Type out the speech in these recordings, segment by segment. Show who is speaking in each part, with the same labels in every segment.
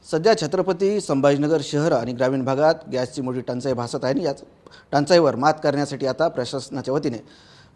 Speaker 1: सध्या छत्रपती संभाजीनगर शहर आणि ग्रामीण भागात गॅसची मोठी टंचाई भासत आहे आणि याच टंचाईवर मात करण्यासाठी आता प्रशासनाच्या वतीने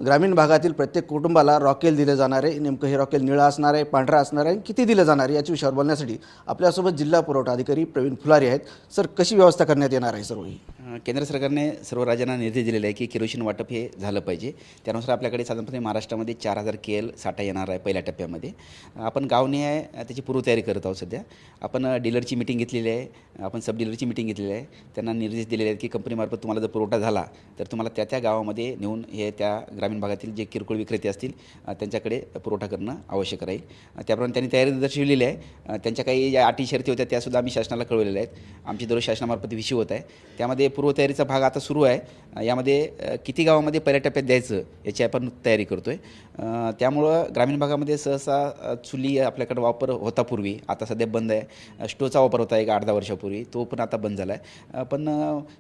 Speaker 1: ग्रामीण भागातील प्रत्येक कुटुंबाला रॉकेल दिले जाणार आहे। नेमकं हे रॉकेल निळा असणार आहे, पांढरा असणार आहे, किती दिलं जाणार आहे याच्या विषयावर बोलण्यासाठी आपल्यासोबत जिल्हा पुरवठा अधिकारी प्रवीण फुलारी आहेत। सर, कशी व्यवस्था करण्यात येणार आहे सर्व ही?
Speaker 2: केंद्र सरकारने सर्व राज्यांना निर्देश दिलेले आहे की केरोसिन वाटप हे झालं पाहिजे। त्यानुसार आपल्याकडे साधारणपणे महाराष्ट्रामध्ये 4000 KL साठा येणार आहे पहिल्या टप्प्यामध्ये। आपण गावनिहाय त्याची पूर्वतयारी करत आहोत। सध्या आपण डीलरची मीटिंग घेतलेली आहे, आपण सब डीलरची मीटिंग घेतलेली आहे। त्यांना निर्देश दिलेले आहेत की कंपनीमार्फत तुम्हाला जर पुरवठा झाला तर तुम्हाला त्या गावामध्ये नेऊन हे त्या ग्रामीण भागातील जे किरकोळ विक्रेते असतील त्यांच्याकडे पुरवठा करणं आवश्यक राहील। त्याप्रमाणे त्यांनी तयारी दर्शवलेली आहे। त्यांच्या काही ज्या अटी शर्ती होत्या त्यासुद्धा आम्ही शासनाला कळवलेल्या आहेत। आमची दररोज शासनामार्फत विषय होत आहे, त्यामध्ये पूर्वतयारीचा भाग आता सुरू आहे। यामध्ये किती गावामध्ये पहिल्या टप्प्यात द्यायचं याची आपण तयारी करतो आहे। त्यामुळं ग्रामीण भागामध्ये सहसा चुली आपल्याकडे वापर होता पूर्वी, आता सध्या बंद आहे। स्टोवचा वापर होता एक 8-10 वर्षापूर्वी, तो पण आता बंद झाला आहे। पण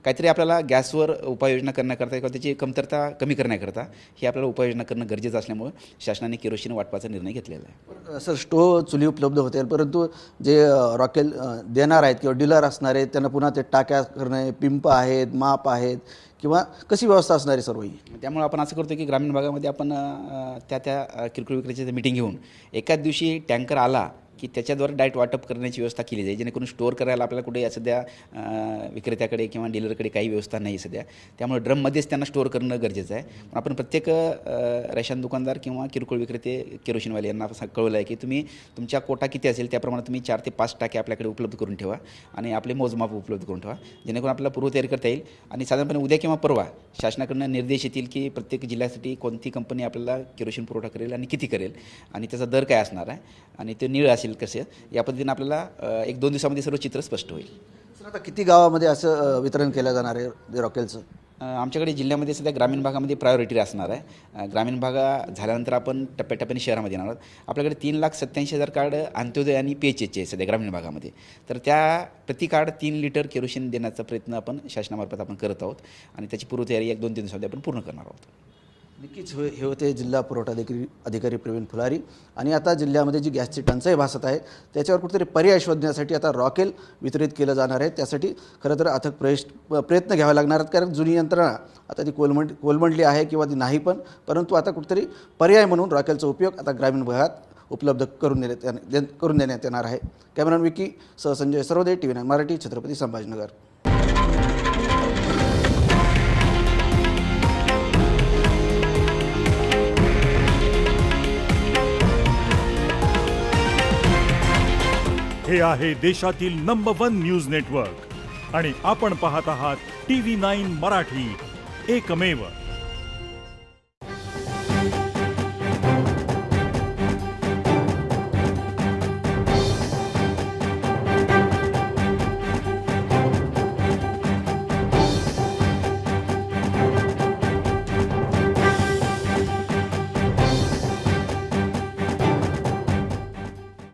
Speaker 2: काहीतरी आपल्याला गॅसवर उपाययोजना करण्याकरता किंवा त्याची कमतरता कमी करण्याकरता हे आपल्याला उपाययोजना करणं गरजेचं असल्यामुळे शासनाने केरोसिन वाटपाचा निर्णय घेतलेला आहे।
Speaker 1: सर, स्टोव चुली उपलब्ध होतील, परंतु जे रॉकेल देणार आहेत किंवा डीलर असणार आहेत त्यांना पुन्हा ते टाक्या करणे, पिंप आहेत, माप आहेत किंवा कशी व्यवस्था असणार आहे सर्व ही?
Speaker 2: त्यामुळे आपण असं करतो की ग्रामीण भागामध्ये आपण त्या किरकोळ विक्रेत्याची मीटिंग घेऊन एकाच दिवशी टँकर आला की त्याच्याद्वारे डायरेक्ट वाटप करण्याची व्यवस्था केली जाईल, जेणेकरून स्टोअर करायला आपल्याला कुठे सध्या विक्रेत्याकडे किंवा डीलरकडे काही व्यवस्था नाही सध्या। त्यामुळे ड्रममध्येच त्यांना स्टोअर करणं गरजेचं आहे। पण आपण प्रत्येक रेशन दुकानदार किंवा किरकोळ विक्रेते केरोसिनवाले यांना कळवलं आहे की तुम्ही तुमच्या कोटा किती असेल त्याप्रमाणे तुम्ही 4 ते 5 टाके आपल्याकडे उपलब्ध करून ठेवा आणि आपले मोजमाप उपलब्ध करून ठेवा, जेणेकरून आपल्याला पूर्वतयारी करता येईल। आणि साधारणपणे उद्या किंवा परवा शासनाकडून निर्देश येतील की प्रत्येक जिल्ह्यासाठी कोणती कंपनी आपल्याला केरोसिन पुरवठा करेल आणि किती करेल आणि त्याचा दर काय असणार आहे आणि ते निळ असेल कसं, या पद्धतीने आपल्याला 1-2 दिवसामध्ये सर्व चित्र स्पष्ट होईल।
Speaker 1: सर, आता किती गावामध्ये असं वितरण केलं जाणार आहे रॉकेलचं?
Speaker 2: आमच्याकडे जिल्ह्यामध्ये सध्या ग्रामीण भागामध्ये प्रायोरिटी असणार आहे। ग्रामीण भाग झाल्यानंतर आपण टप्प्याटप्प्याने शहरामध्ये येणार आहोत। आपल्याकडे 3,87,000 कार्ड अंत्योदय आणि PHHचे सध्या ग्रामीण भागामध्ये, तर त्या प्रति कार्ड 3 लिटर केरोसिन देण्याचा प्रयत्न आपण शासनामार्फत आपण करत आहोत आणि त्याची पूर्वतयारी 1-2 दिवसामध्ये आपण पूर्ण करणार आहोत।
Speaker 1: नक्कीच हे होते जिल्हा पुरवठा अधिकारी प्रवीण फुलारी। आणि आता जिल्ह्यामध्ये जी गॅसची टंचाई भासत आहे त्याच्यावर कुठेतरी पर्याय शोधण्यासाठी आता रॉकेल वितरित केलं जाणार आहे। त्यासाठी खरं तर अथक प्रयत्न घ्यावे लागणार आहेत, कारण जुनी यंत्रणा आता ती कोलमडली आहे किंवा ती नाही, परंतु आता कुठेतरी पर्याय म्हणून रॉकेलचा उपयोग आता ग्रामीण भागात उपलब्ध करून देण्यात येणार आहे। कॅमेरामॅन विकी सह संजय सरोदे, TV9 मराठी, छत्रपती संभाजीनगर।
Speaker 3: हे आहे देशातील नंबर 1 न्यूज नेटवर्क आणि आपण पाहत आहात TV9 मराठी, एकमेव।